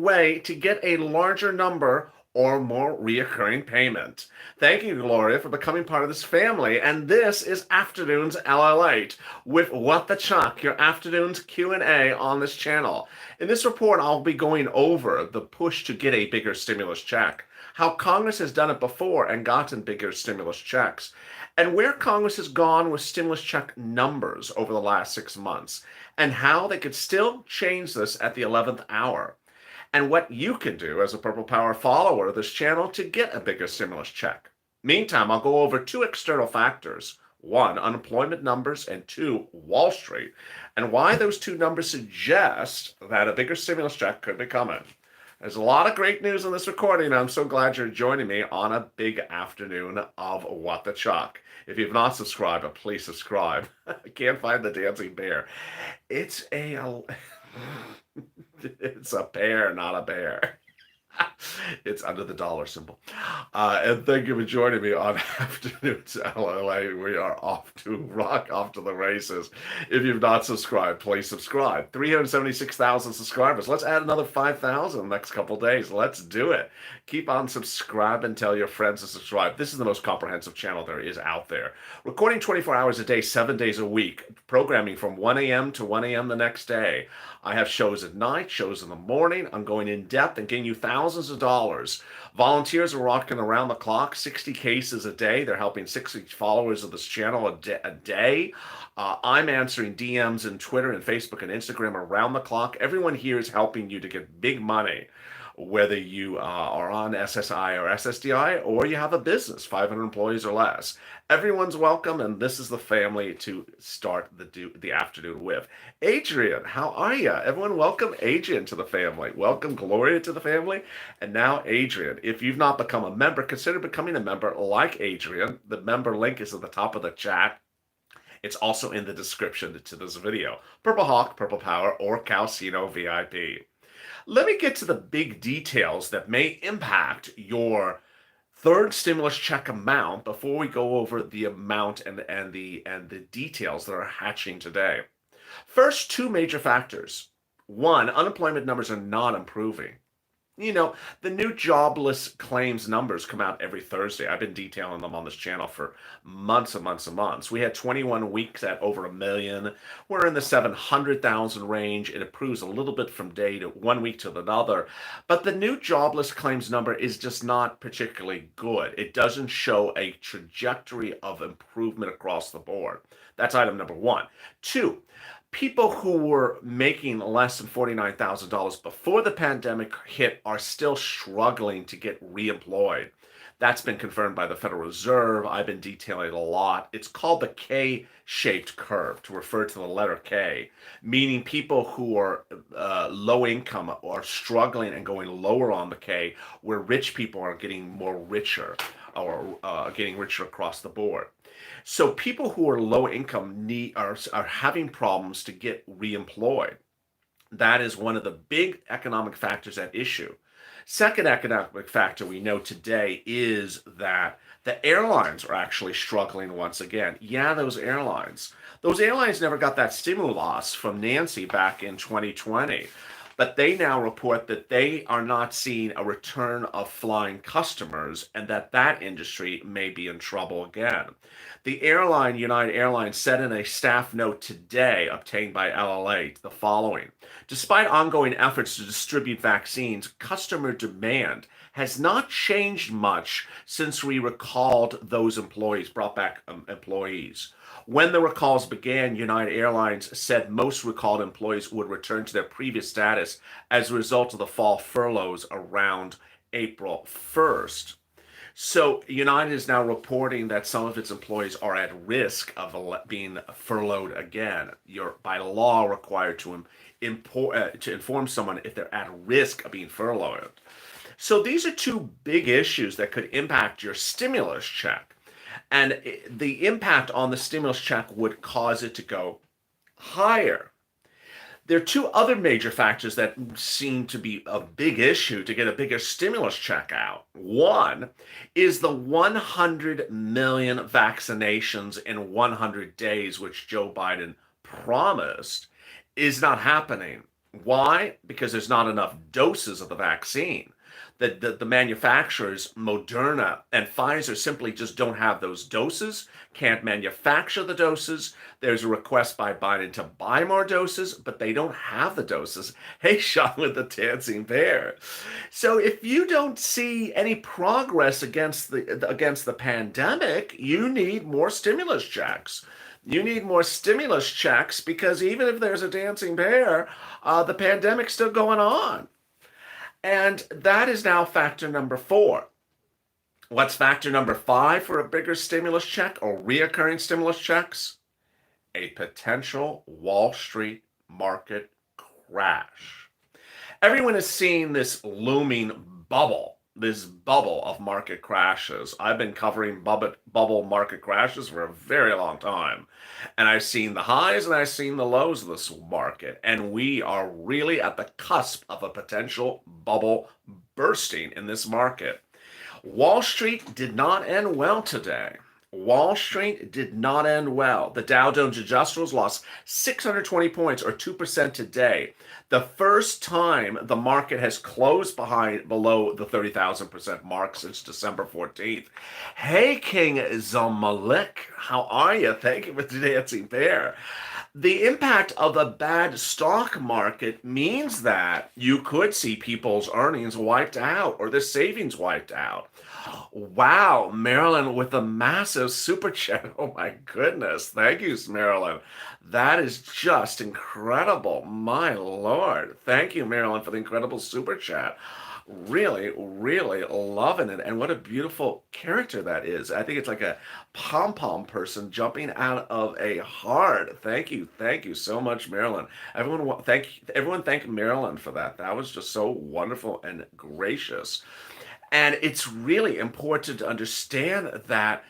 way to get a larger number or more reoccurring payment. Thank you, Gloria, for becoming part of this family. And this is Afternoons LLate with What the Chuck, your afternoons Q&A on this channel. In this report, I'll be going over the push to get a bigger stimulus check, how Congress has done it before and gotten bigger stimulus checks, and where Congress has gone with stimulus check numbers over the last 6 months, and how they could still change this at the 11th hour, and what you can do as a Purple Power follower of this channel to get a bigger stimulus check. Meantime, I'll go over two external factors. One, unemployment numbers, and two, Wall Street, and why those two numbers suggest that a bigger stimulus check could be coming. There's a lot of great news in this recording, and I'm so glad you're joining me on a big afternoon of What the Chuck. If you've not subscribed, please subscribe. I can't find the dancing bear. It's a bear, not a bear. It's under the dollar symbol. And thank you for joining me on Afternoons LLA. We are off to the races. If you've not subscribed, please subscribe. 376,000 subscribers. Let's add another 5,000 in the next couple days. Let's do it. Keep on subscribing. Tell your friends to subscribe. This is the most comprehensive channel there is out there. Recording 24 hours a day, 7 days a week. Programming from 1 a.m. to 1 a.m. the next day. I have shows at night, shows in the morning. I'm going in depth and getting you thousands of dollars. Volunteers are rocking around the clock, 60 cases a day. They're helping 60 followers of this channel a day. I'm answering DMs and Twitter and Facebook and Instagram around the clock. Everyone here is helping you to get big money, whether you are on SSI or SSDI or you have a business, 500 employees or less. Everyone's welcome, and this is the family to start the afternoon with. Adrian, how are you? Everyone welcome Adrian to the family. Welcome Gloria to the family. And now Adrian. If you've not become a member, consider becoming a member like Adrian. The member link is at the top of the chat. It's also in the description to this video. Purple Hawk, Purple Power, or Calcino VIP. Let me get to the big details that may impact your third stimulus check amount before we go over the amount and the details that are hatching today. First, two major factors. One, unemployment numbers are not improving. You know, the new jobless claims numbers come out every Thursday. I've been detailing them on this channel for months and months and months. We had 21 weeks at over 1 million. We're in the 700,000 range. It improves a little bit from day to 1 week to another. But the new jobless claims number is just not particularly good. It doesn't show a trajectory of improvement across the board. That's item number one. Two, people who were making less than $49,000 before the pandemic hit are still struggling to get reemployed. That's been confirmed by the Federal Reserve. I've been detailing it a lot. It's called the K-shaped curve, to refer to the letter K, meaning people who are low income are struggling and going lower on the K, where rich people are getting more richer or getting richer across the board. So people who are low income are having problems to get reemployed. That is one of the big economic factors at issue. Second economic factor we know today is that the airlines are actually struggling once again. Yeah, those airlines never got that stimulus from Nancy back in 2020. But they now report that they are not seeing a return of flying customers and that industry may be in trouble again. The airline, United Airlines, said in a staff note today obtained by LLA the following: despite ongoing efforts to distribute vaccines, customer demand has not changed much since we recalled those employees, brought back employees. When the recalls began, United Airlines said most recalled employees would return to their previous status as a result of the fall furloughs around April 1st. So United is now reporting that some of its employees are at risk of being furloughed again. You're by law required to inform someone if they're at risk of being furloughed. So these are two big issues that could impact your stimulus check. And the impact on the stimulus check would cause it to go higher. There are two other major factors that seem to be a big issue to get a bigger stimulus check out. One is the 100 million vaccinations in 100 days, which Joe Biden promised, is not happening. Why? Because there's not enough doses of the vaccine. The manufacturers, Moderna and Pfizer, simply just don't have those doses, can't manufacture the doses. There's a request by Biden to buy more doses, but they don't have the doses. Hey, Sean with the dancing bear. So if you don't see any progress against the pandemic, you need more stimulus checks. You need more stimulus checks because even if there's a dancing bear, the pandemic's still going on. And that is now factor number four. What's factor number five for a bigger stimulus check or reoccurring stimulus checks? A potential Wall Street market crash. Everyone is seeing this looming this bubble of market crashes. I've been covering bubble market crashes for a very long time. And I've seen the highs and I've seen the lows of this market. And we are really at the cusp of a potential bubble bursting in this market. Wall Street did not end well today. Wall Street did not end well. The Dow Jones Industrials lost 620 points or 2% today. The first time the market has closed below the 30,000% mark since December 14th. Hey, King Zamalek, how are you? Thank you for the dancing bear. The impact of a bad stock market means that you could see people's earnings wiped out or their savings wiped out. Wow, Marilyn with a massive super chat. Oh my goodness. Thank you, Marilyn. That is just incredible. My Lord. Thank you, Marilyn, for the incredible super chat. Really, really loving it. And what a beautiful character that is. I think it's like a pom-pom person jumping out of a heart. Thank you. Thank you so much, Marilyn. Everyone thank Marilyn for that. That was just so wonderful and gracious. And it's really important to understand that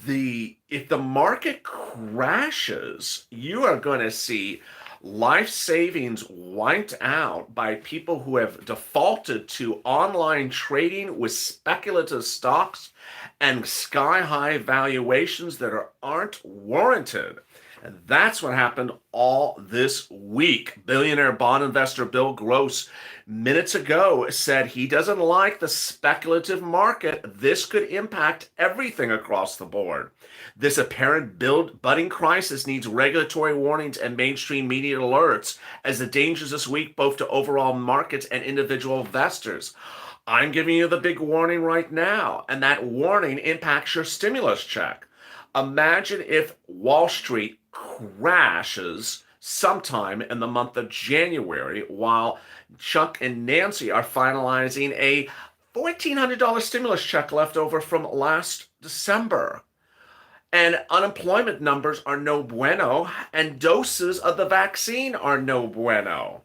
if the market crashes, you are going to see life savings wiped out by people who have defaulted to online trading with speculative stocks and sky high valuations that aren't warranted. And that's what happened all this week. Billionaire bond investor Bill Gross minutes ago said he doesn't like the speculative market. This could impact everything across the board. This apparent budding crisis needs regulatory warnings and mainstream media alerts as the dangers this week both to overall markets and individual investors. I'm giving you the big warning right now, and that warning impacts your stimulus check. Imagine if Wall Street crashes sometime in the month of January while Chuck and Nancy are finalizing a $1,400 stimulus check left over from last December. And unemployment numbers are no bueno, and doses of the vaccine are no bueno.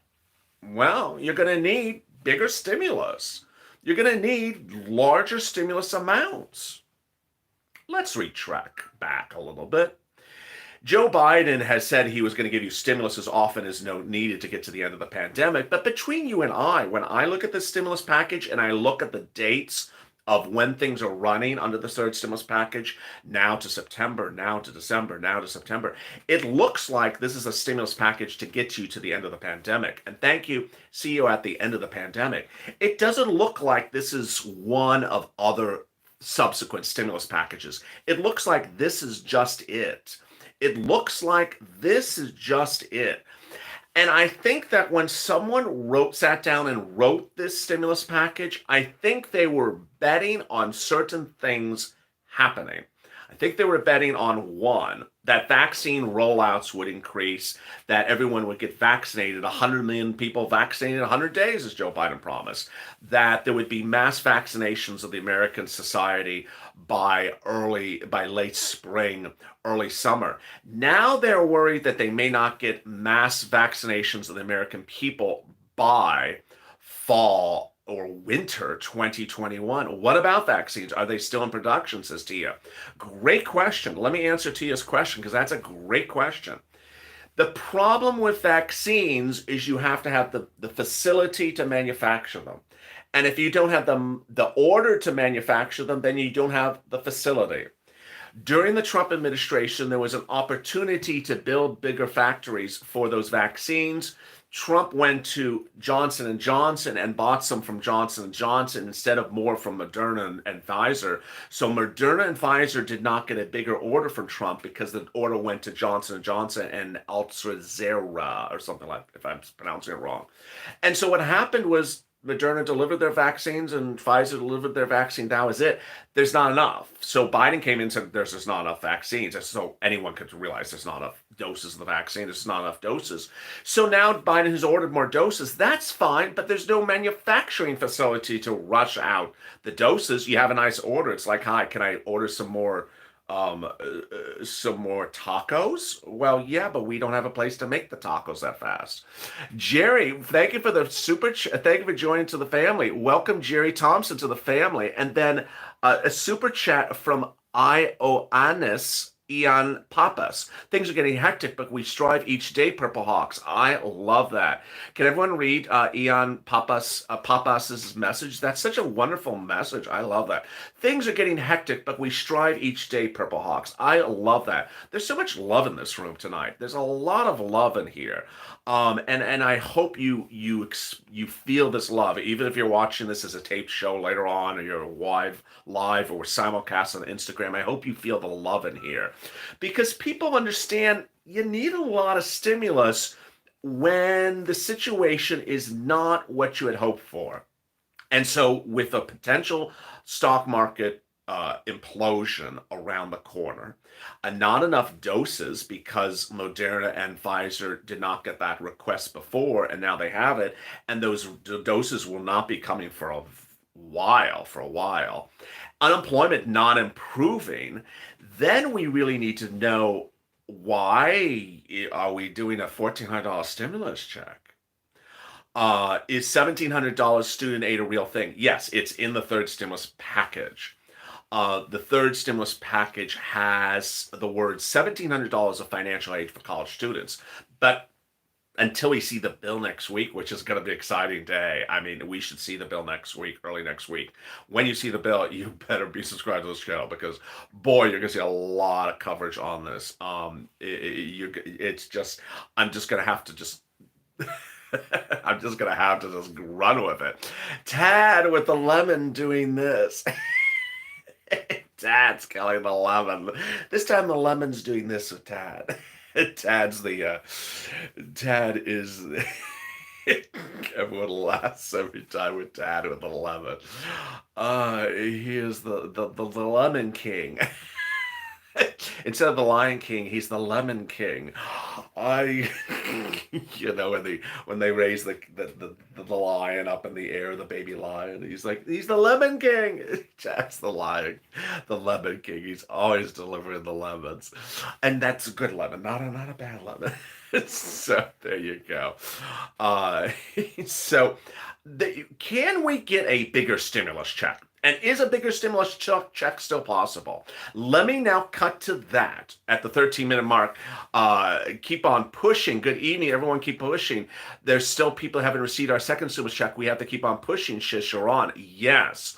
Well, you're going to need bigger stimulus. You're going to need larger stimulus amounts. Let's retract back a little bit. Joe Biden has said he was going to give you stimulus as often as needed to get to the end of the pandemic. But between you and I, when I look at the stimulus package and I look at the dates of when things are running under the third stimulus package, now to September, now to December, now to September, it looks like this is a stimulus package to get you to the end of the pandemic. And thank you, see you at the end of the pandemic. It doesn't look like this is one of other subsequent stimulus packages. It looks like this is just it. It looks like this is just it. And I think that when someone sat down and wrote this stimulus package, I think they were betting on certain things happening. I think they were betting on one, that vaccine rollouts would increase, that everyone would get vaccinated, 100 million people vaccinated in 100 days, as Joe Biden promised, that there would be mass vaccinations of the American society by late spring, early summer. Now they're worried that they may not get mass vaccinations of the American people by fall or winter 2021. What about vaccines? Are they still in production, says Tia? Great question. Let me answer Tia's question because that's a great question. The problem with vaccines is you have to have the facility to manufacture them. And if you don't have the order to manufacture them, then you don't have the facility. During the Trump administration, there was an opportunity to build bigger factories for those vaccines. Trump went to Johnson and Johnson and bought some from Johnson and Johnson instead of more from Moderna and Pfizer. So Moderna and Pfizer did not get a bigger order from Trump because the order went to Johnson and Johnson and AstraZeneca or something like, if I'm pronouncing it wrong. And so what happened was Moderna delivered their vaccines and Pfizer delivered their vaccine. That was it. There's not enough. So Biden came in and said there's just not enough vaccines. So anyone could realize there's not enough doses of the vaccine. There's not enough doses. So now Biden has ordered more doses. That's fine, but there's no manufacturing facility to rush out the doses. You have a nice order. It's like, hi, can I order some more tacos? Well, yeah, but we don't have a place to make the tacos that fast. Jerry, thank you for the thank you for joining to the family. Welcome Jerry Thompson to the family. And then a super chat from Ioannis Ian Papas. Things are getting hectic, but we strive each day, Purple Hawks. I love that. Can everyone read Ian Papas's message? That's such a wonderful message. I love that. Things are getting hectic, but we strive each day, Purple Hawks. I love that. There's so much love in this room tonight. There's a lot of love in here. And I hope you feel this love, even if you're watching this as a taped show later on, or you're live or simulcast on Instagram. I hope you feel the love in here, because people understand you need a lot of stimulus when the situation is not what you had hoped for. And so, with a potential stock market implosion around the corner, and not enough doses because Moderna and Pfizer did not get that request before, and now they have it, and those doses will not be coming for a while. Unemployment not improving, then we really need to know, why are we doing a $1,400 stimulus check? Is $1,700 student aid a real thing? Yes, it's in the third stimulus package. The third stimulus package has the word $1,700 of financial aid for college students. But until we see the bill next week, which is going to be an exciting day. I mean, we should see the bill next week, early next week. When you see the bill, you better be subscribed to this channel, because, boy, you're going to see a lot of coverage on this. It's just, I'm just going to have to just... I'm just going to have to just run with it. Tad with the lemon doing this. Tad's killing the lemon. This time the lemon's doing this with Tad. Tad is everyone laughs every time with Tad with the lemon. He is the lemon king. Instead of the Lion King, he's the Lemon King. When they raise the lion up in the air, the baby lion, he's the Lemon King. That's the Lemon King. He's always delivering the lemons, and that's a good lemon, not a bad lemon. So there you go. Can we get a bigger stimulus check? And is a bigger stimulus check still possible? Let me now cut to that at the 13-minute mark. Keep on pushing. Good evening, everyone. Keep pushing. There's still people who haven't received our second stimulus check. We have to keep on pushing, Sharon. Yes.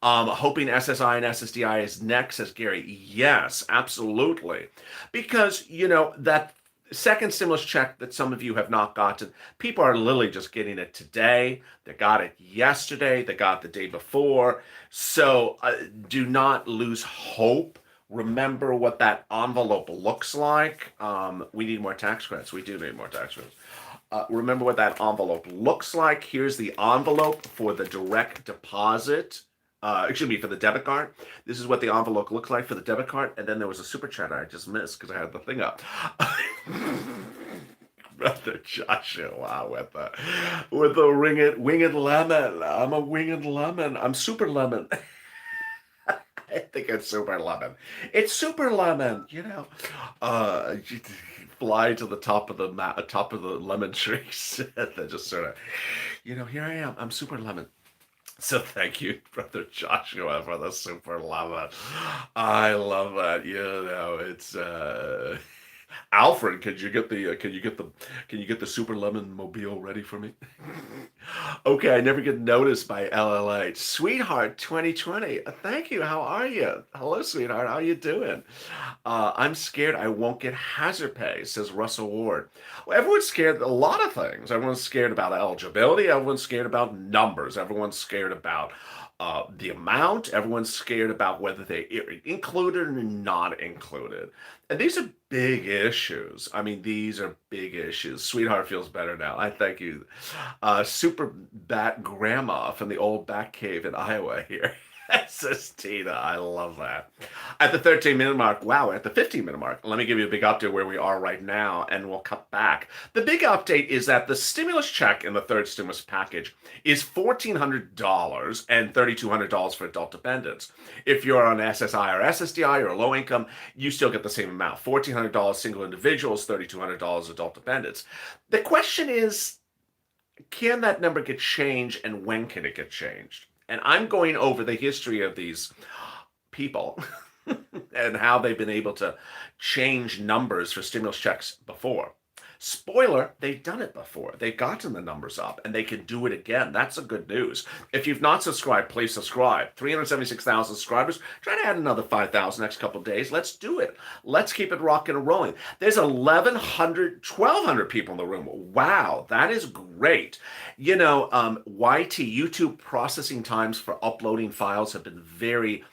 Hoping SSI and SSDI is next, says Gary. Yes, absolutely. Because, that second stimulus check that some of you have not gotten, people are literally just getting it today. They got it yesterday. They got it the day before. So do not lose hope. Remember what that envelope looks like. We need more tax credits. We do need more tax credits. Remember what that envelope looks like. Here's the envelope for the direct deposit. For the debit card. This is what the envelope looks like for the debit card. And then there was a super chat I just missed because I had the thing up. Brother Joshua with the winged lemon. I'm a winged lemon. I'm super lemon. I think it's super lemon. It's super lemon. Fly to the top of the lemon trees. And then just sort of, here I am. I'm super lemon. So thank you, Brother Joshua, for the super lemon. I love that. It's Alfred, can you get the super lemon mobile ready for me? Okay, I never get noticed by LLA. Sweetheart 2020. Thank you. How are you? Hello, sweetheart. How you doing? I'm scared I won't get hazard pay, says Russell Ward. Well, everyone's scared of a lot of things. Everyone's scared about eligibility. Everyone's scared about numbers. Everyone's scared about the amount. Everyone's scared about whether they included or not included. And these are big issues. I mean, these are big issues. Sweetheart feels better now. I thank you. Super Bat Grandma from the old Bat Cave in Iowa here. Says Tina. I love that. At the 13-minute mark, wow, at the 15-minute mark, let me give you a big update where we are right now, and we'll cut back. The big update is that the stimulus check in the third stimulus package is $1,400 and $3,200 for adult dependents. If you're on SSI or SSDI or low income, you still get the same amount. $1,400 single individuals, $3,200 adult dependents. The question is, can that number get changed, and when can it get changed? And I'm going over the history of these people and how they've been able to change numbers for stimulus checks before. Spoiler, they've done it before. They've gotten the numbers up and they can do it again. That's the good news. If you've not subscribed, please subscribe. 376,000 subscribers. Try to add another 5,000 next couple of days. Let's do it. Let's keep it rocking and rolling. There's 1,200 people in the room. Wow, that is great. You know, YouTube processing times for uploading files have been very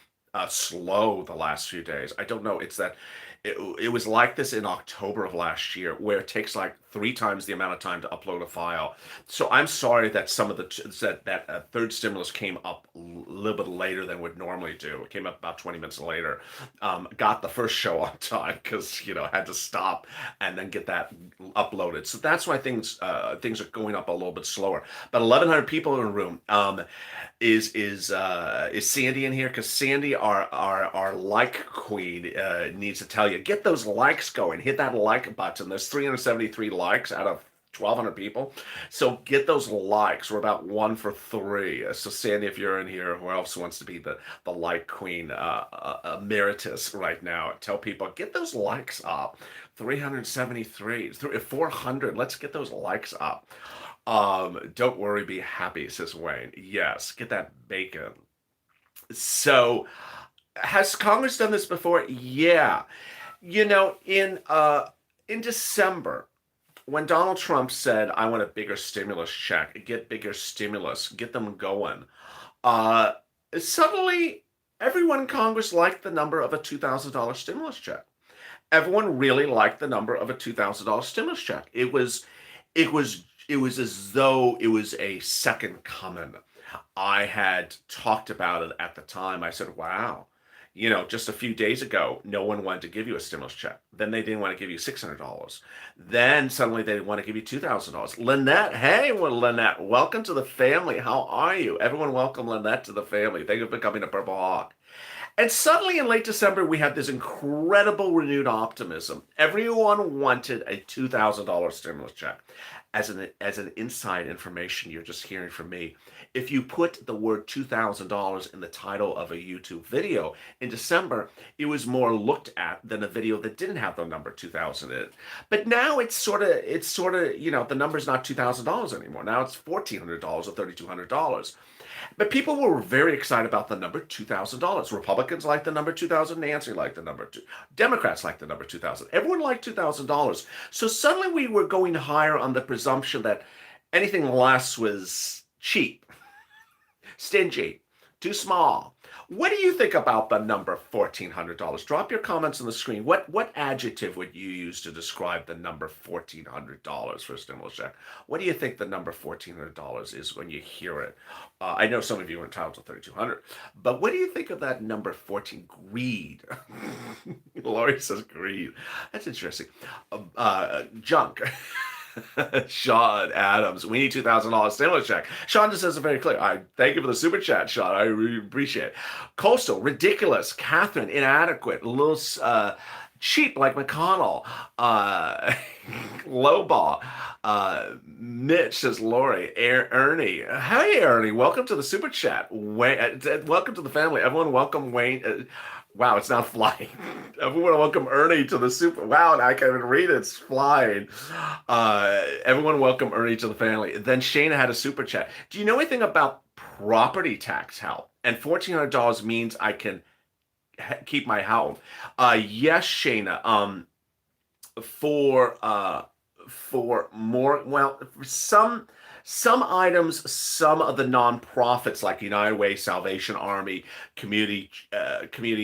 slow the last few days. I don't know. It's that it was like this in October of last year, where it takes like 3 times the amount of time to upload a file. So I'm sorry that some of that third stimulus came up a little bit later than would normally do. It came up about 20 minutes later. Got the first show on time because had to stop and then get that uploaded. So that's why things are going up a little bit slower. But 1,100 people in the room. Is Sandy in here? Because Sandy, our like queen, needs to tell you, get those likes going. Hit that like button. There's 373 likes out of 1,200 people. So get those likes. We're about 1 for 3. So Sandy, if you're in here, who else wants to be the like queen emeritus right now? Tell people, get those likes up. 373, 400. Let's get those likes up. Don't worry, be happy, says Wayne. Yes, get that bacon. So, has Congress done this before? Yeah. In December, when Donald Trump said, I want a bigger stimulus check, get bigger stimulus, get them going, suddenly everyone in Congress liked the number of a $2,000 stimulus check. Everyone really liked the number of a $2,000 stimulus check. It was as though it was a second coming. I had talked about it at the time. I said, wow, just a few days ago, no one wanted to give you a stimulus check. Then they didn't want to give you $600. Then suddenly they want to give you $2,000. Lynette, hey, Lynette, welcome to the family. How are you? Everyone welcome Lynette to the family. Thank you for becoming a Purple Hawk. And suddenly in late December, we had this incredible renewed optimism. Everyone wanted a $2,000 stimulus check. As an inside information you're just hearing from me, if you put the word $2,000 in the title of a YouTube video in December, it was more looked at than a video that didn't have the number 2,000 in it. But now it's sort of the number's not $2,000 anymore. Now it's $1,400 or $3,200. But people were very excited about the number $2,000. Republicans liked the number 2,000. Nancy liked the number 2. Democrats liked the number 2,000. Everyone liked $2,000. So suddenly we were going higher on the presumption that anything less was cheap, stingy, too small. What do you think about the number $1,400? Drop your comments on the screen. What adjective would you use to describe the number $1,400 for a stimulus check? What do you think the number $1,400 is when you hear it? I know some of you are entitled to $3,200, but what do you think of that number 14? Greed. Lori says greed. That's interesting. Junk. Sean Adams, we need $2,000 stimulus check. Sean just says it very clear. I thank you for the super chat, Sean. I really appreciate it. Coastal, ridiculous. Catherine, inadequate. A little cheap like McConnell. Lowball. Mitch says Lori. Ernie. Hey, Ernie. Welcome to the super chat. Welcome to the family. Everyone welcome Wayne. Wow, it's not flying. Everyone welcome Ernie to the super. Wow, and I can't even read it. It's flying. Everyone welcome Ernie to the family. Then Shayna had a super chat. Do you know anything about property tax help? And $1,400 means I can keep my house. Yes, Shayna. For more, well, for some items, some of the nonprofits like United Way, Salvation Army, Community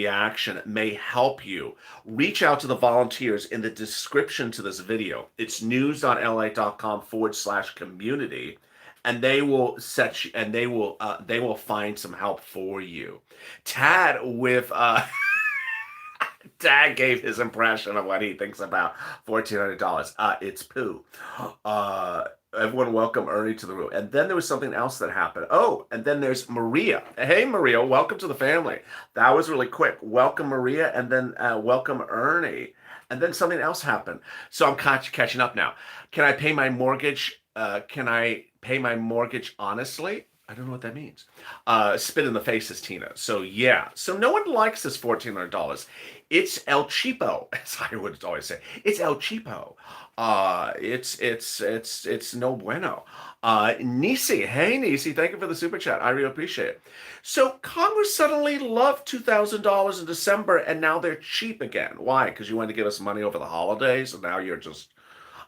Action may help you. Reach out to the volunteers in the description to this video. It's news.la.com/community, and they will set you, and they will find some help for you. Tad with Dad gave his impression of what he thinks about $1,400. It's poo. Uh, Everyone welcome Ernie to the room. And then there was something else that happened. Oh, and then there's Maria. Hey, Maria, welcome to the family. That was really quick. Welcome, Maria, and then welcome, Ernie. And then something else happened. So I'm catching up now. Can I pay my mortgage? Can I pay my mortgage honestly? I don't know what that means. Spit in the face is Tina. So yeah. So no one likes this $1,400. It's El Cheapo, as I would always say. It's El Cheapo. It's no bueno. Nisi, hey Nisi, thank you for the super chat. I really appreciate it. So Congress suddenly loved $2,000 in December, and now they're cheap again. Why? Because you wanted to give us money over the holidays, and now you're just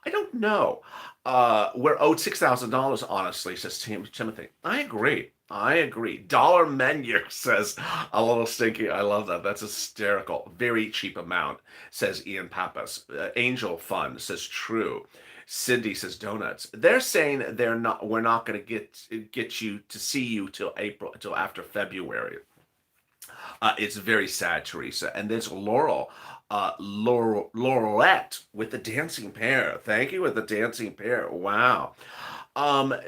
I don't know. We're owed $6,000, honestly, says Timothy. I agree. I agree. Dollar Menu says a little stinky. I love that. That's hysterical. Very cheap amount, says Ian Pappas. Angel Fun says true. Cindy says donuts. They're saying they're not. We're not going to get you to see you till April, till after February. It's very sad, Teresa. And there's Laurel. Laurelette with the dancing pear. Thank you with the dancing pear. Wow.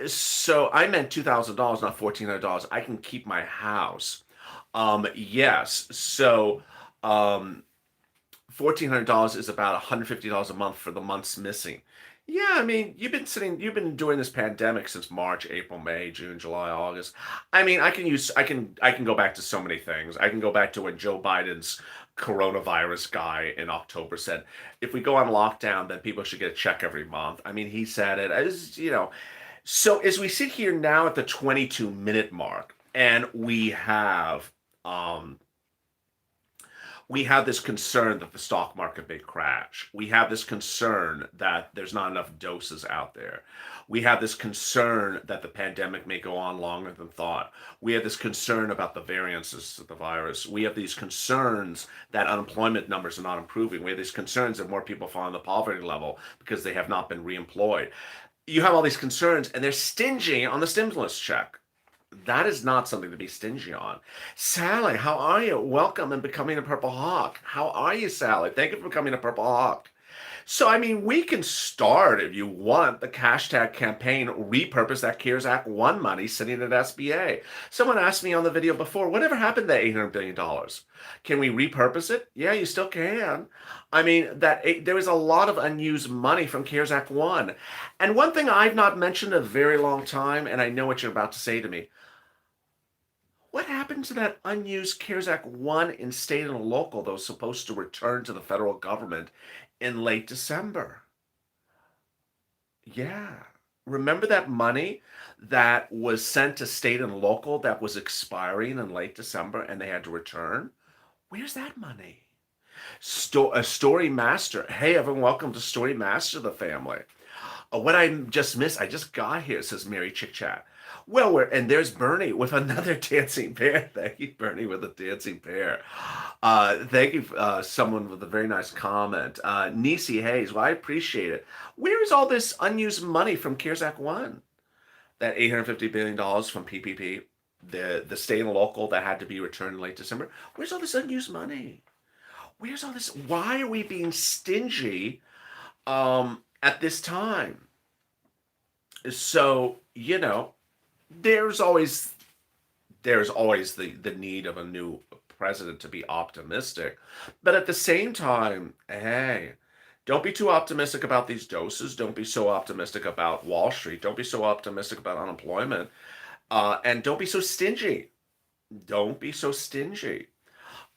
So I meant $2,000, not $1,400. I can keep my house. Yes. So, $1,400 is about $150 a month for the months missing. Yeah, I mean, you've been doing this pandemic since March, April, May, June, July, August. I mean, I can go back to so many things. I can go back to when Joe Biden's coronavirus guy in October said, if we go on lockdown, then people should get a check every month. I mean, he said it as, so as we sit here now at the 22-minute mark, and um we have this concern that the stock market may crash. We have this concern that there's not enough doses out there. We have this concern that the pandemic may go on longer than thought. We have this concern about the variances of the virus. We have these concerns that unemployment numbers are not improving. We have these concerns that more people fall on the poverty level because they have not been reemployed. You have all these concerns, and they're stingy on the stimulus check. That is not something to be stingy on. Sally, how are you? Welcome and becoming a Purple Hawk. How are you, Sally? Thank you for becoming a Purple Hawk. So, I mean, we can start, if you want, the hashtag campaign, repurpose that CARES Act 1 money sitting at SBA. Someone asked me on the video before, whatever happened to that $800 billion? Can we repurpose it? Yeah, you still can. I mean, there was a lot of unused money from CARES Act 1. And one thing I've not mentioned in a very long time, and I know what you're about to say to me, what happened to that unused CARES Act 1 in state and local that was supposed to return to the federal government in late December? Yeah. Remember that money that was sent to state and local that was expiring in late December and they had to return? Where's that money? Story Master. Hey, everyone, welcome to Story Master, the family. What I just missed, I just got here, says Mary Chick Chat. Well, and there's Bernie with another dancing bear. Thank you, Bernie, with a dancing bear. Thank you, someone with a very nice comment. Nisi Hayes, well, I appreciate it. Where is all this unused money from CARES Act 1? That $850 billion from PPP, the state and local that had to be returned in late December. Where's all this unused money? Where's all this? Why are we being stingy at this time? So, there's always the need of a new president to be optimistic. But at the same time, hey, don't be too optimistic about these doses. Don't be so optimistic about Wall Street. Don't be so optimistic about unemployment. And don't be so stingy. Don't be so stingy.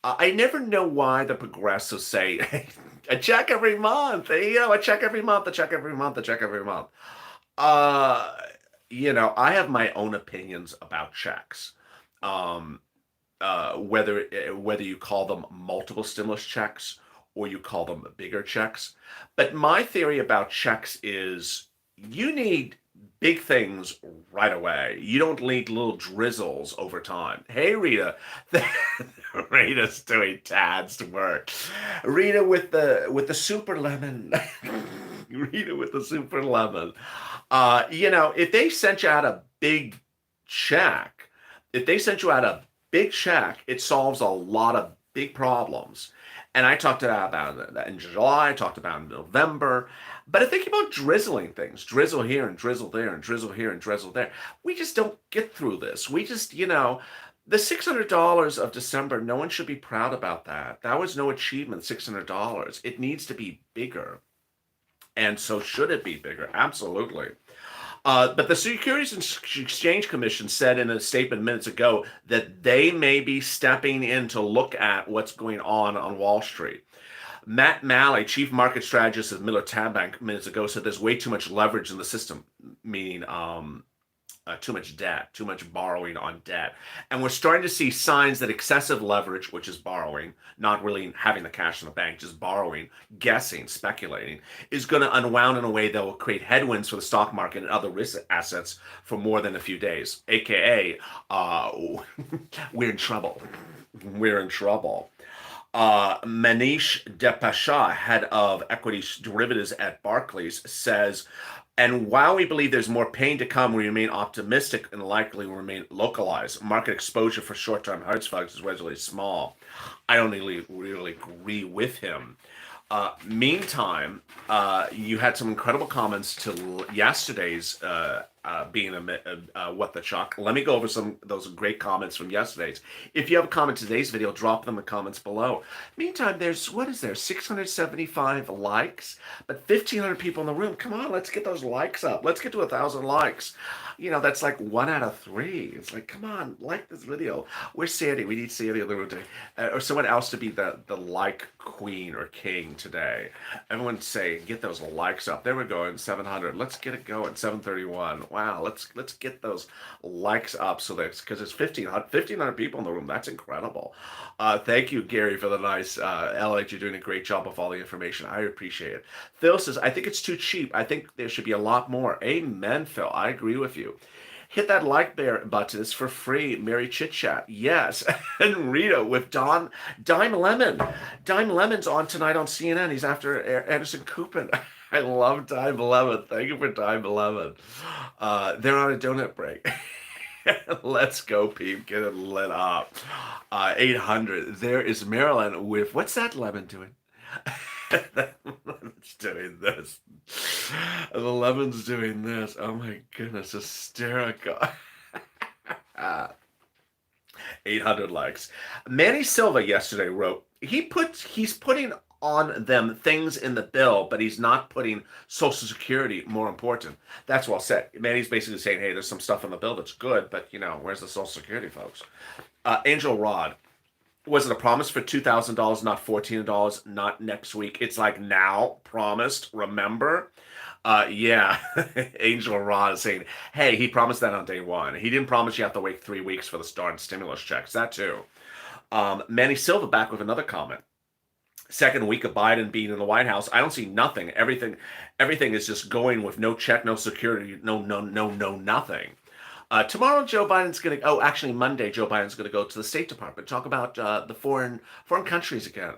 I never know why the progressives say a check every month, a check every month, a check every month, a check every month. Uh, I have my own opinions about checks. Um, whether you call them multiple stimulus checks or you call them bigger checks. But my theory about checks is you need big things right away. You don't need little drizzles over time. Hey, Rita. Rita's doing Tad's work. Rita with the super lemon. Rita with the super lemon. If they sent you out a big check, if they sent you out a big check, it solves a lot of big problems. And I talked about that in July, I talked about in November. But if they keep on drizzling things, drizzle here and drizzle there and drizzle here and drizzle there, we just don't get through this. We just, the $600 of December, no one should be proud about that. That was no achievement, $600. It needs to be bigger. And so should it be bigger? Absolutely. But the Securities and Exchange Commission said in a statement minutes ago that they may be stepping in to look at what's going on Wall Street. Matt Malley, chief market strategist at Miller Tab Bank, minutes ago said there's way too much leverage in the system, meaning too much debt, too much borrowing on debt. And we're starting to see signs that excessive leverage, which is borrowing, not really having the cash in the bank, just borrowing, guessing, speculating, is going to unwound in a way that will create headwinds for the stock market and other risk assets for more than a few days. AKA, we're in trouble. We're in trouble. Manish Depasha, head of equities derivatives at Barclays, says, and while we believe there's more pain to come, we remain optimistic and likely will remain localized. Market exposure for short-term hedge funds is relatively small. I don't really agree with him. Meantime, you had some incredible comments to yesterday's being what the chuck. Let me go over some of those great comments from yesterday's. If you have a comment to today's video, drop them in the comments below. Meantime, there's 675 likes, but 1,500 people in the room. Come on, let's get those likes up. Let's get to 1,000 likes. That's like 1 out of 3. It's like, come on, like this video. Where's Sandy? We need Sandy in the room today, or someone else to be the like queen or king today. Everyone say, get those likes up. There we go, in 700. Let's get it going. 731. Wow, let's get those likes up. So that's because it's 1,500 people in the room. That's incredible. Thank you, Gary, for the nice. Alex, you're doing a great job of all the information. I appreciate it. Phil says, I think it's too cheap. I think there should be a lot more. Amen, Phil. I agree with you. Hit that like button. It's for free. Merry Chit Chat. Yes. And Rita with Dime Lemon. Dime Lemon's on tonight on CNN. He's after Anderson Coopin. I love Dime Lemon. Thank you for Dime Lemon. They're on a donut break. Let's go, Pete. Get it lit up. 800. There is Marilyn with, what's that lemon doing? The lemon's doing this. The lemon's doing this. Oh my goodness, hysterical. 800 likes. Manny Silva yesterday wrote, he's putting on them things in the bill, but he's not putting Social Security more important. That's well said. Manny's basically saying, hey, there's some stuff in the bill that's good, but where's the Social Security, folks? Angel Rod. Was it a promise for $2,000, not $1,400, not next week? It's like now, promised, remember? Yeah, Angel Rod is saying, hey, he promised that on day one. He didn't promise you have to wait 3 weeks for the start and stimulus checks. That too. Manny Silva back with another comment. Second week of Biden being in the White House, I don't see nothing. Everything is just going with no check, no security, no, nothing. Tomorrow, Joe Biden's going to, actually Monday, Joe Biden's going to go to the State Department, talk about the foreign countries again.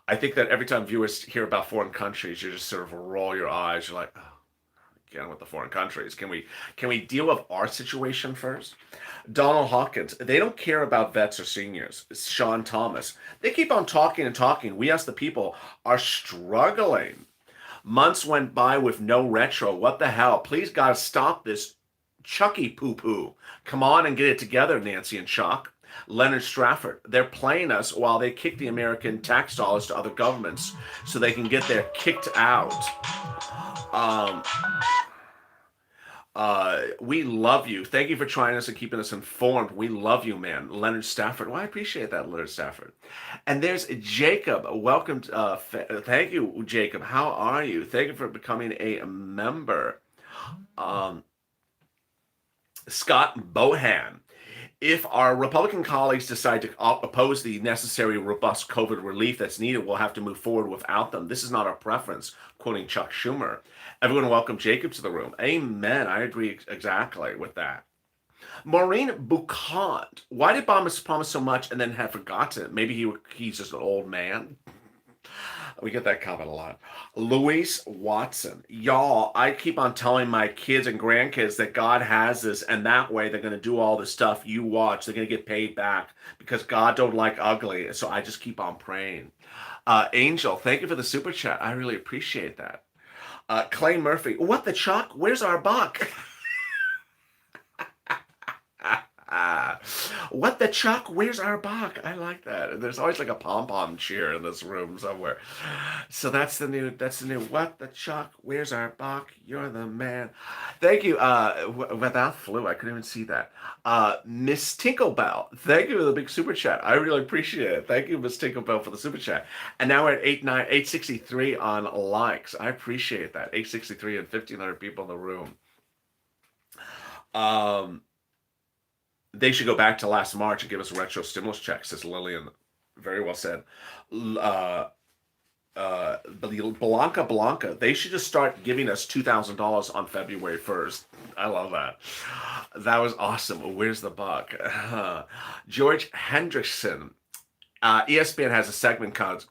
I think that every time viewers hear about foreign countries, you just sort of roll your eyes. You're like, oh, again with the foreign countries. Can we deal with our situation first? Donald Hawkins, they don't care about vets or seniors. Sean Thomas, they keep on talking and talking. We as the people are struggling. Months went by with no retro. What the hell? Please, God, stop this Chucky poo-poo. Come on and get it together, Nancy and Chuck. Leonard Strafford, they're playing us while they kick the American tax dollars to other governments so they can get their kicked out. We love you. Thank you for trying us and keeping us informed. We love you, man. Leonard Stafford. Well, I appreciate that, Leonard Stafford. And there's Jacob. Welcome. Thank you, Jacob. How are you? Thank you for becoming a member. Um, Scott Bohan. If our Republican colleagues decide to oppose the necessary robust COVID relief that's needed, we'll have to move forward without them. This is not our preference, quoting Chuck Schumer. Everyone welcome Jacob to the room. Amen. I agree exactly with that. Maureen Boucant. Why did Obama promise so much and then have forgotten? Maybe he's just an old man. We get that comment a lot. Luis Watson. Y'all, I keep on telling my kids and grandkids that God has this, and that way they're going to do all the stuff you watch. They're going to get paid back because God don't like ugly. So I just keep on praying. Angel, thank you for the super chat. I really appreciate that. Clay Murphy. What the Chuck? Where's our buck? What the Chuck? Where's our buck? I like that. There's always like a pom-pom cheer in this room somewhere. So that's the new, what the Chuck? Where's our buck? You're the man. Thank you. Without flu, I couldn't even see that. Miss Tinklebell, thank you for the big super chat. I really appreciate it. Thank you, Miss Tinklebell, for the super chat. And now we're at 863 on likes. I appreciate that. 863 and 1,500 people in the room. They should go back to last March and give us retro stimulus checks, says Lillian. Very well said. Blanca, they should just start giving us $2,000 on February 1st. I love that. That was awesome. Where's the buck? George Hendrickson. ESPN has a segment called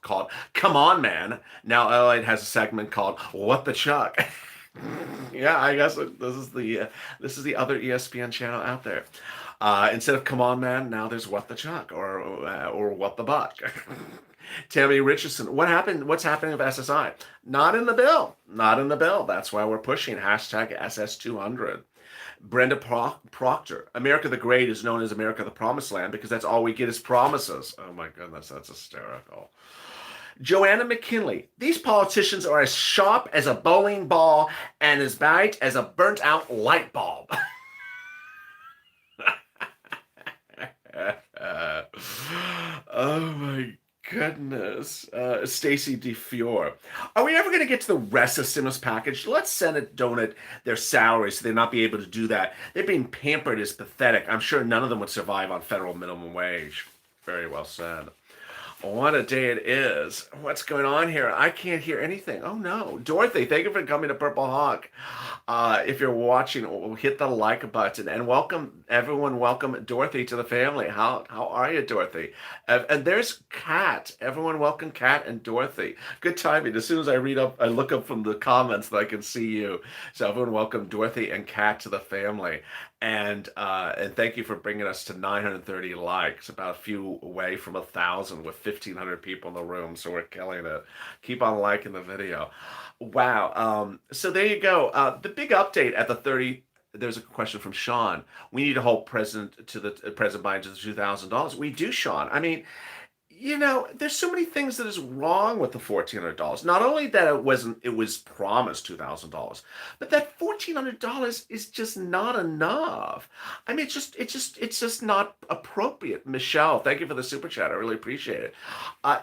Come On Man. Now LA has a segment called What the Chuck. Yeah, I guess this is the other ESPN channel out there. Instead of Come On Man, now there's What the Chuck or What the Buck. Tammy Richardson, what happened? What's happening with SSI? Not in the bill. Not in the bill. That's why we're pushing hashtag SS200. Brenda Proctor, America the Great is known as America the Promised Land because that's all we get is promises. Oh my goodness, that's hysterical. Joanna McKinley, these politicians are as sharp as a bowling ball and as bright as a burnt out light bulb. Oh my goodness. Stacy DeFiore. Are we ever going to get to the rest of the stimulus package? Let's Senate donate their salaries so they'll not be able to do that. They're being pampered is pathetic. I'm sure none of them would survive on federal minimum wage. Very well said. What a day it is. What's going on here? I can't hear anything. Oh no. Dorothy, thank you for coming to Purple Hawk. If you're watching, hit the like button and welcome everyone. Welcome Dorothy to the family. How are you, Dorothy? And there's Kat. Everyone welcome Kat and Dorothy. Good timing. As soon as I look up from the comments that I can see you. So everyone welcome Dorothy and Kat to the family. And thank you for bringing us to 930 likes, about a few away from 1,000 with 1,500 people in the room. So we're killing it. Keep on liking the video. Wow. So there you go. The big update at the 30. There's a question from Sean. We need to hold President Biden to the $2,000. We do, Sean. I mean, there's so many things that is wrong with the $1,400. Not only that it was promised $2,000, but that $1,400 is just not enough. I mean, it's just not appropriate. Michelle, thank you for the super chat. I really appreciate it.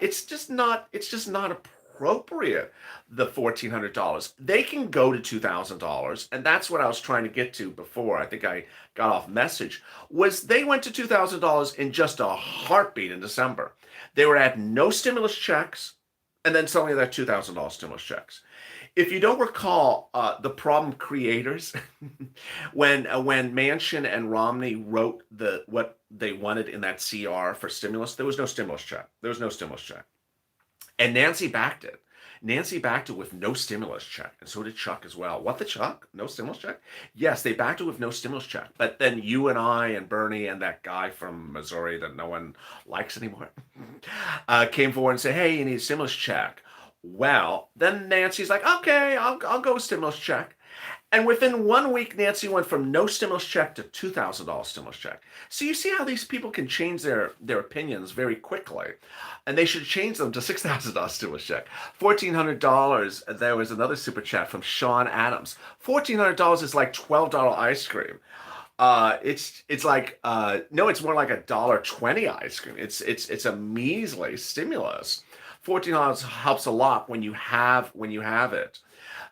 It's just not appropriate. The $1,400. They can go to $2,000, and that's what I was trying to get to before. I think I got off message. Was they went to $2,000 in just a heartbeat in December. They were at no stimulus checks, and then suddenly they're $2,000 stimulus checks. If you don't recall, the problem creators, when Manchin and Romney wrote what they wanted in that CR for stimulus, there was no stimulus check. And Nancy backed it. Nancy backed it with no stimulus check, and so did Chuck as well. What the Chuck? No stimulus check? Yes, they backed it with no stimulus check. But then you and I and Bernie and that guy from Missouri that no one likes anymore came forward and said, hey, you need a stimulus check. Well, then Nancy's like, okay, I'll go with stimulus check. And within 1 week, Nancy went from no stimulus check to $2,000 stimulus check. So you see how these people can change their opinions very quickly. And they should change them to $6,000 stimulus check. $1,400, there was another super chat from Sean Adams. $1,400 is like $12 ice cream. It's like no, it's more like $1.20 ice cream. It's a measly stimulus. $14 helps a lot when you have it.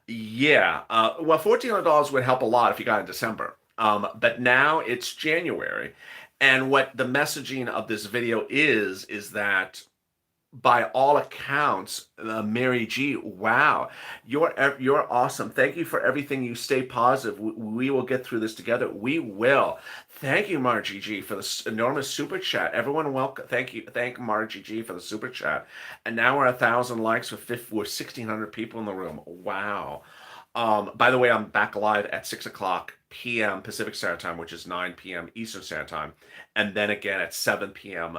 Yeah. Well, $1,400 would help a lot if you got in December. But now it's January. And what the messaging of this video is that by all accounts, Mary G, wow, you're awesome. Thank you for everything. You stay positive. We will get through this together. We will. Thank you, Margie G, for this enormous super chat. Everyone, welcome. Thank you. Thank Margie G for the super chat. And now we're 1,000 likes with 1,600 people in the room. Wow. By the way, I'm back live at 6 o'clock p.m. Pacific Standard Time, which is 9 p.m. Eastern Standard Time, and then again at 7 p.m.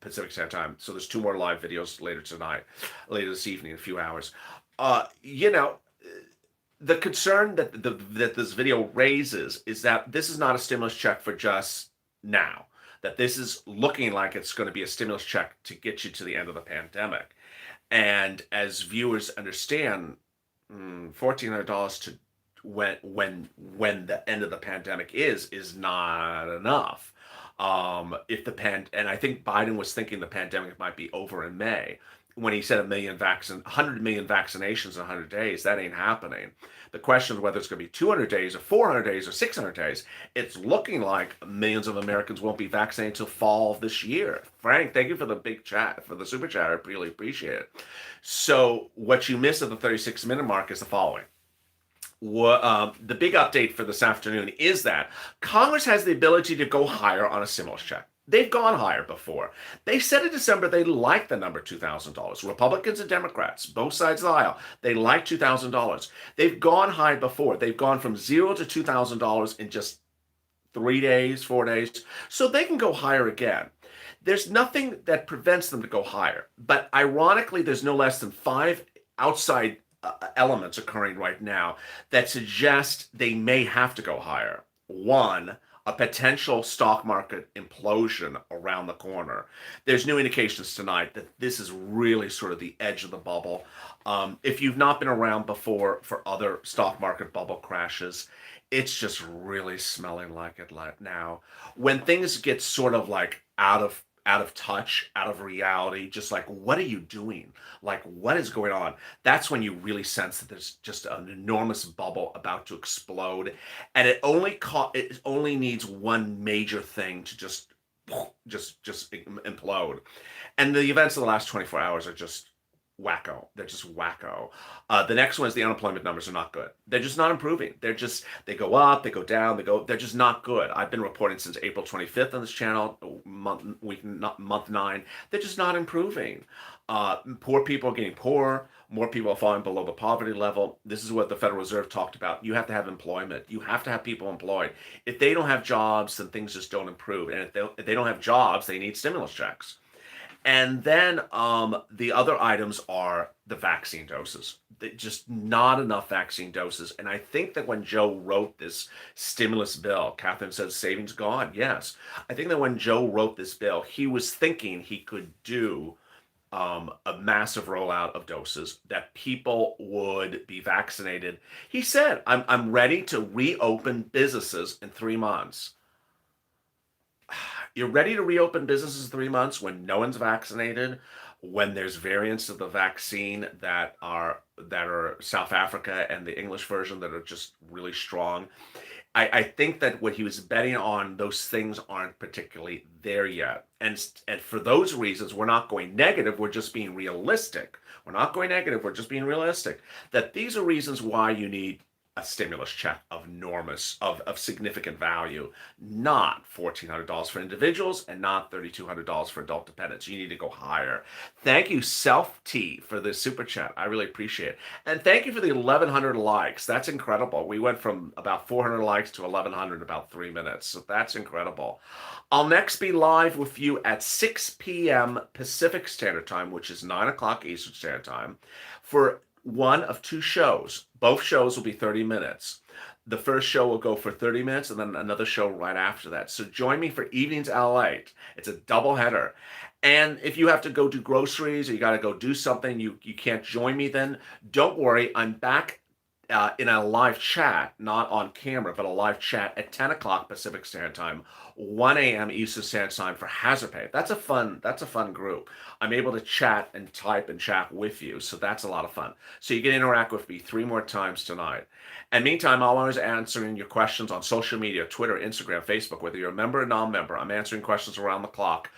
Pacific Standard Time. So there's 2 more live videos later this evening, in a few hours. You know, the concern that this video raises is that this is not a stimulus check for just now. That this is looking like it's going to be a stimulus check to get you to the end of the pandemic. And as viewers understand, $1,400 to when the end of the pandemic is not enough. And I think Biden was thinking the pandemic might be over in May when he said 100 million vaccinations in 100 days. That ain't happening. The question is whether it's going to be 200 days or 400 days or 600 days. It's looking like millions of Americans won't be vaccinated until fall of this year. Frank, thank you for the big chat, for the super chat. I really appreciate it. So what you missed at the 36-minute mark is the following. The big update for this afternoon is that Congress has the ability to go higher on a stimulus check. They've gone higher before. They said in December they liked the number $2,000. Republicans and Democrats, both sides of the aisle, they like $2,000. They've gone high before. They've gone from $0 to $2,000 in just 3 days, 4 days. So they can go higher again. There's nothing that prevents them to go higher. But ironically, there's no less than 5 outside elements occurring right now that suggest they may have to go higher. One, a potential stock market implosion around the corner. There's new indications tonight that this is really sort of the edge of the bubble. If you've not been around before for other stock market bubble crashes, it's just really smelling like it now. When things get sort of like out of touch, out of reality, just like, what are you doing? Like, what is going on? That's when you really sense that there's just an enormous bubble about to explode. And it only needs one major thing to just implode. And the events of the last 24 hours are just wacko. They're just wacko. The next one is the unemployment numbers are not good. They're just not improving. They go up, they go down, they're just not good. I've been reporting since April 25th on this channel, month 9. They're just not improving. Poor people are getting poorer. More people are falling below the poverty level. This is what the Federal Reserve talked about. You have to have employment. You have to have people employed. If they don't have jobs, then things just don't improve. And if they don't have jobs, they need stimulus checks. And then the other items are the vaccine doses. Just not enough vaccine doses. And I think that when Joe wrote this stimulus bill, Catherine says savings gone. Yes. I think that when Joe wrote this bill, he was thinking he could do a massive rollout of doses, that people would be vaccinated. He said, I'm ready to reopen businesses in 3 months. You're ready to reopen businesses in 3 months when no one's vaccinated, when there's variants of the vaccine that are South Africa and the English version that are just really strong. I think that what he was betting on, those things aren't particularly there yet. And for those reasons, we're not going negative. We're just being realistic. We're not going negative. We're just being realistic. That these are reasons why you need a stimulus check of significant value, not $1,400 for individuals and not $3,200 for adult dependents. You need to go higher. Thank you, Self T, for the super chat. I really appreciate it. And thank you for the 1,100 likes. That's incredible. We went from about 400 likes to 1,100 in about 3 minutes. So that's incredible. I'll next be live with you at 6 p.m. Pacific Standard Time, which is 9 o'clock Eastern Standard Time, for one of two shows. Both shows will be 30 minutes. The first show will go for 30 minutes and then another show right after that. So join me for Evenings LA. It's a double header. And if you have to go do groceries or you got to go do something, you can't join me then, don't worry. I'm back in a live chat, not on camera, but a live chat at 10 o'clock Pacific Standard Time, 1 a.m. Eastern Standard Time for Hazard Pay. That's a fun group. I'm able to chat and type and chat with you, so that's a lot of fun. So you can interact with me 3 more times tonight. And meantime, I'm always answering your questions on social media, Twitter, Instagram, Facebook, whether you're a member or non-member. I'm answering questions around the clock.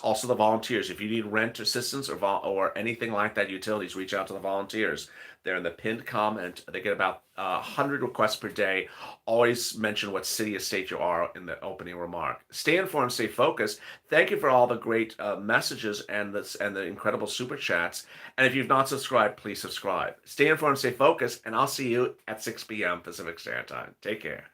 Also, the volunteers. If you need rent assistance or anything like that, utilities, reach out to the volunteers. They're in the pinned comment. They get about 100 requests per day. Always mention what city or state you are in the opening remark. Stay informed, stay focused. Thank you for all the great messages and the incredible super chats. And if you've not subscribed, please subscribe. Stay informed, stay focused, and I'll see you at 6 p.m. Pacific Standard Time. Take care.